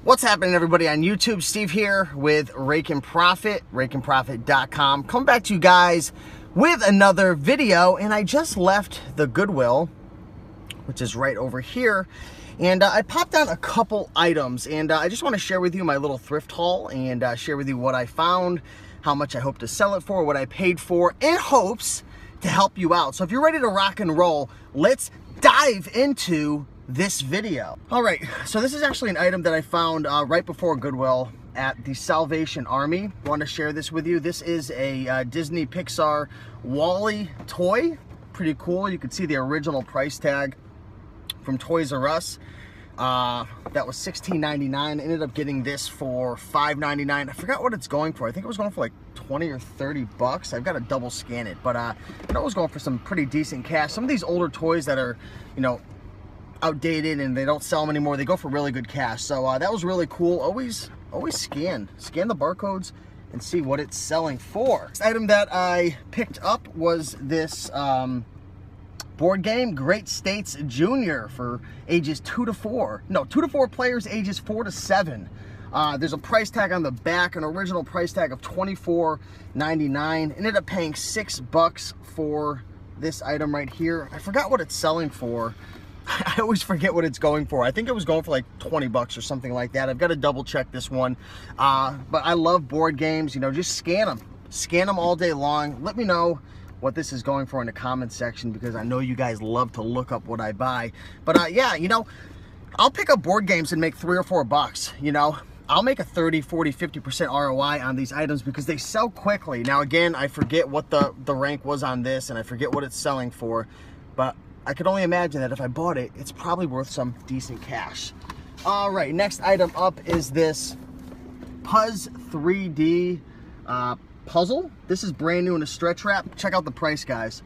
What's happening, everybody on YouTube? Steve here with Raiken Profit, RaikenProfit.com. Coming back to you guys with another video, and I just left the Goodwill, which is right over here, and I popped on a couple items, and I just want to share with you my little thrift haul and share with you what I found, how much I hope to sell it for, what I paid for, in hopes to help you out. So if you're ready to rock and roll, let's dive into this video. All right, so this is actually an item that I found right before Goodwill at the Salvation Army. I want to share this with you. This is a Disney Pixar WallE toy. Pretty cool. You can see the original price tag from Toys R Us. That was $16.99. Ended up getting this for $5.99. I forgot what it's going for. I think it was going for like 20 or 30 bucks. I've got to double scan it, but I know it was going for some pretty decent cash. Some of these older toys that are, you know, outdated and they don't sell them anymore, they go for really good cash. So that was really cool. Always scan the barcodes and see what it's selling for. This item that I picked up was this board game, Great States Junior, for ages 2 to 4. No, 2 to 4 players, ages 4 to 7. There's a price tag on the back, an original price tag of $24.99. Ended up paying $6 for this item right here. I forgot what it's selling for. I always forget what it's going for. I think it was going for like 20 bucks or something like that. I've got to double check this one. But I love board games. You know, just scan them. Scan them all day long. Let me know what this is going for in the comment section, because I know you guys love to look up what I buy. But yeah, you know, I'll pick up board games and make $3 or $4, you know. I'll make a 30, 40, 50% ROI on these items because they sell quickly. Now, again, I forget what the rank was on this, and I forget what it's selling for, but I could only imagine that if I bought it, it's probably worth some decent cash. All right, next item up is this Puzz 3D puzzle. This is brand new in a stretch wrap. Check out the price, guys.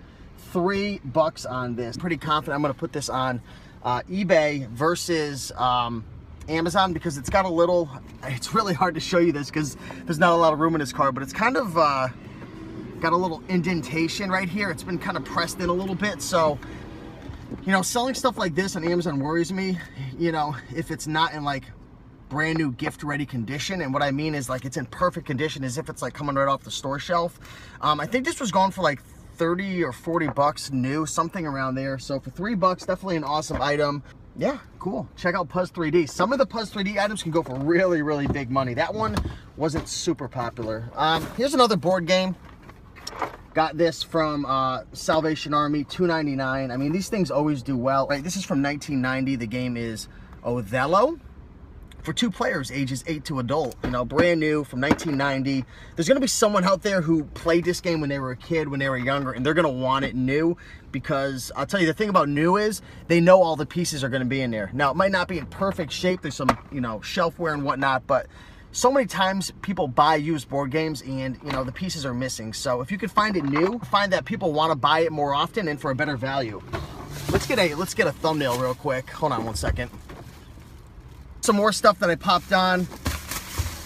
$3 on this. Pretty confident I'm gonna put this on eBay versus Amazon, because it's got a little, it's really hard to show you this because there's not a lot of room in this car, but it's kind of got a little indentation right here. It's been kind of pressed in a little bit. So, you know, selling stuff like this on Amazon worries me, you know, if it's not in like brand new gift ready condition. And what I mean is, like, it's in perfect condition, as if it's like coming right off the store shelf. I think this was going for like 30 or 40 bucks new, something around there. So for $3, definitely an awesome item. Yeah, cool. Check out Puzz 3D. Some of the Puzz 3D items can go for really, really big money. That one wasn't super popular. Here's another board game. Got this from Salvation Army, $2.99. I mean, these things always do well. Right, this is from 1990. The game is Othello, for 2 players, ages 8 to adult. You know, brand new from 1990. There's gonna be someone out there who played this game when they were a kid, when they were younger, and they're gonna want it new, because I'll tell you, the thing about new is they know all the pieces are gonna be in there. Now, it might not be in perfect shape. There's some, you know, shelfware and whatnot, but so many times people buy used board games and, you know, the pieces are missing. So if you could find it new, find that people want to buy it more often and for a better value. Let's get a thumbnail real quick. Hold on one second. Some more stuff that I popped on.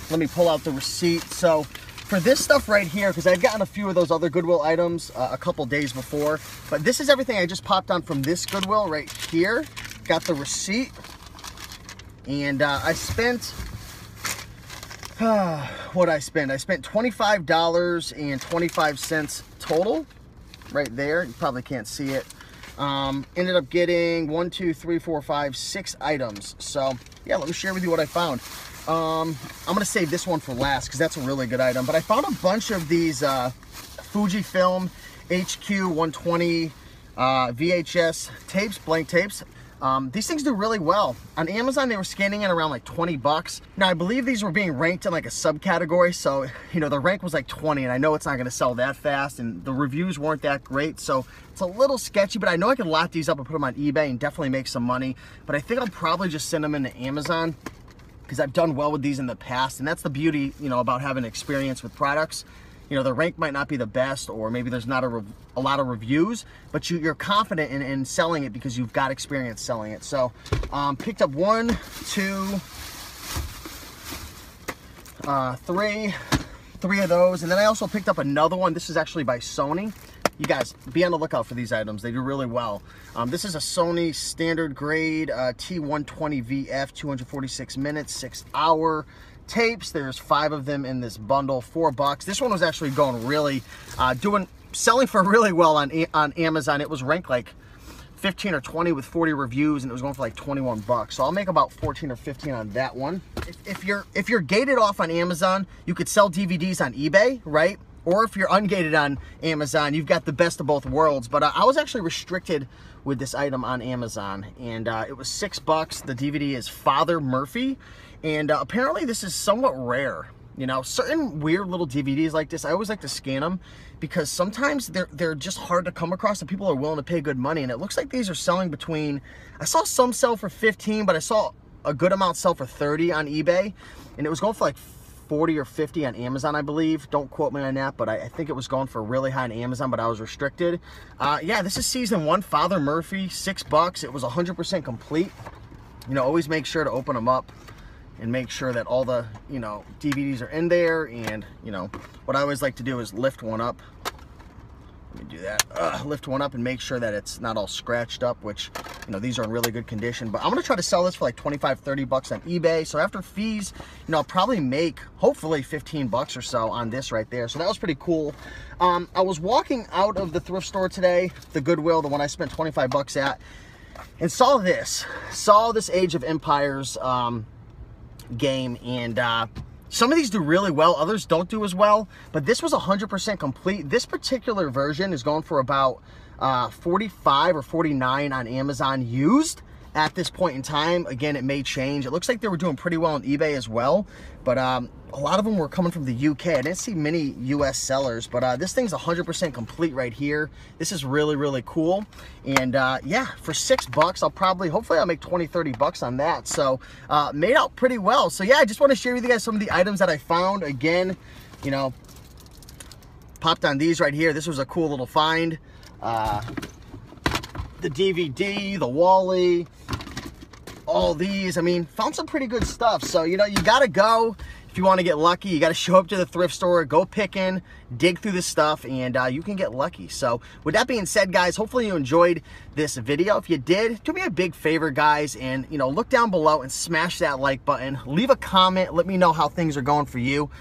Let me pull out the receipt. So for this stuff right here, because I've gotten a few of those other Goodwill items a couple days before, but this is everything I just popped on from this Goodwill right here. Got the receipt, and I spent what I spent $25.25 total right there. You probably can't see it. Ended up getting 1, 2, 3, 4, 5, 6 items. So yeah, let me share with you what I found. I'm gonna save this one for last because that's a really good item, but I found a bunch of these Fujifilm HQ 120 VHS tapes, blank tapes. These things do really well. On Amazon, they were scanning in around like 20 bucks. Now, I believe these were being ranked in like a subcategory. So, you know, the rank was like 20, and I know it's not going to sell that fast, and the reviews weren't that great. So it's a little sketchy, but I know I can lot these up and put them on eBay and definitely make some money. But I think I'll probably just send them into Amazon, because I've done well with these in the past. And that's the beauty, you know, about having experience with products. You know, the rank might not be the best, or maybe there's not a lot of reviews, but you're confident in selling it because you've got experience selling it. So picked up 1, 2, 3 of those, and then I also picked up another one. This is actually by Sony. you guys, be on the lookout for these items. They do really well. This is a Sony standard grade T120VF, 246 minutes, 6-hour tapes. There's 5 of them in this bundle, $4. This one was actually going really, selling for really well on Amazon. It was ranked like 15 or 20 with 40 reviews, and it was going for like 21 bucks. So I'll make about 14 or 15 on that one. If you're gated off on Amazon, you could sell DVDs on eBay, right? Or if you're ungated on Amazon, you've got the best of both worlds. But I was actually restricted with this item on Amazon, and it was $6. The DVD is Father Murphy, and apparently this is somewhat rare. You know, certain weird little DVDs like this, I always like to scan them because sometimes they're just hard to come across and people are willing to pay good money. And it looks like these are selling between, I saw some sell for 15, but I saw a good amount sell for 30 on eBay. And it was going for like 40 or 50 on Amazon, I believe. Don't quote me on that, but I think it was going for really high on Amazon, but I was restricted. Yeah, this is season 1, Father Murphy, $6. It was 100% complete. You know, always make sure to open them up and make sure that all the, you know, DVDs are in there. And, you know, what I always like to do is lift one up. Let me do that. Lift one up and make sure that it's not all scratched up, which, you know, these are in really good condition. But I'm going to try to sell this for like 25, 30 bucks on eBay. So after fees, you know, I'll probably make, hopefully, 15 bucks or so on this right there. So that was pretty cool. I was walking out of the thrift store today, the Goodwill, the one I spent 25 bucks at, and saw this Age of Empires game, and some of these do really well, others don't do as well, but this was 100% complete. This particular version is going for about 45 or 49 on Amazon used at this point in time. Again, it may change. It looks like they were doing pretty well on eBay as well, but a lot of them were coming from the UK. I didn't see many US sellers, but this thing's 100% complete right here. This is really, really cool. And yeah, for $6, I'll probably, hopefully I'll make 20, 30 bucks on that. So made out pretty well. So yeah, I just want to share with you guys some of the items that I found. Again, you know, popped on these right here. This was a cool little find. The DVD, the WallE, all these. I mean, found some pretty good stuff. So, you know, you got to go. If you want to get lucky, you got to show up to the thrift store, go picking, dig through this stuff, and you can get lucky. So with that being said, guys, hopefully you enjoyed this video. If you did, do me a big favor, guys, and, you know, look down below and smash that like button. Leave a comment. Let me know how things are going for you.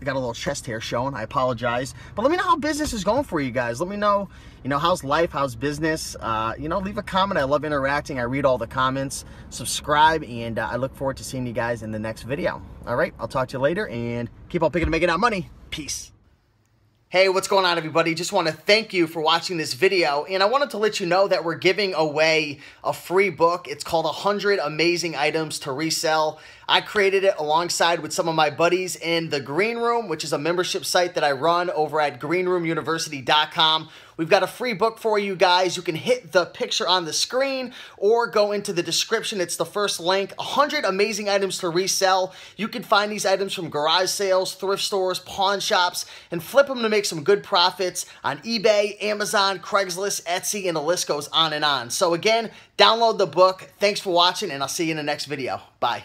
Got a little chest hair showing. I apologize. But let me know how business is going for you guys. Let me know, you know, how's life, how's business. You know, leave a comment. I love interacting. I read all the comments. Subscribe, and I look forward to seeing you guys in the next video. All right, I'll talk to you later, and keep on picking and making that money. Peace. Hey, what's going on, everybody? Just want to thank you for watching this video, and I wanted to let you know that we're giving away a free book. It's called 100 Amazing Items to Resell. I created it alongside with some of my buddies in the Green Room, which is a membership site that I run over at greenroomuniversity.com. We've got a free book for you guys. You can hit the picture on the screen or go into the description. It's the first link. 100 amazing items to resell. You can find these items from garage sales, thrift stores, pawn shops, and flip them to make some good profits on eBay, Amazon, Craigslist, Etsy, and the list goes on and on. So again, download the book. Thanks for watching, and I'll see you in the next video. Bye.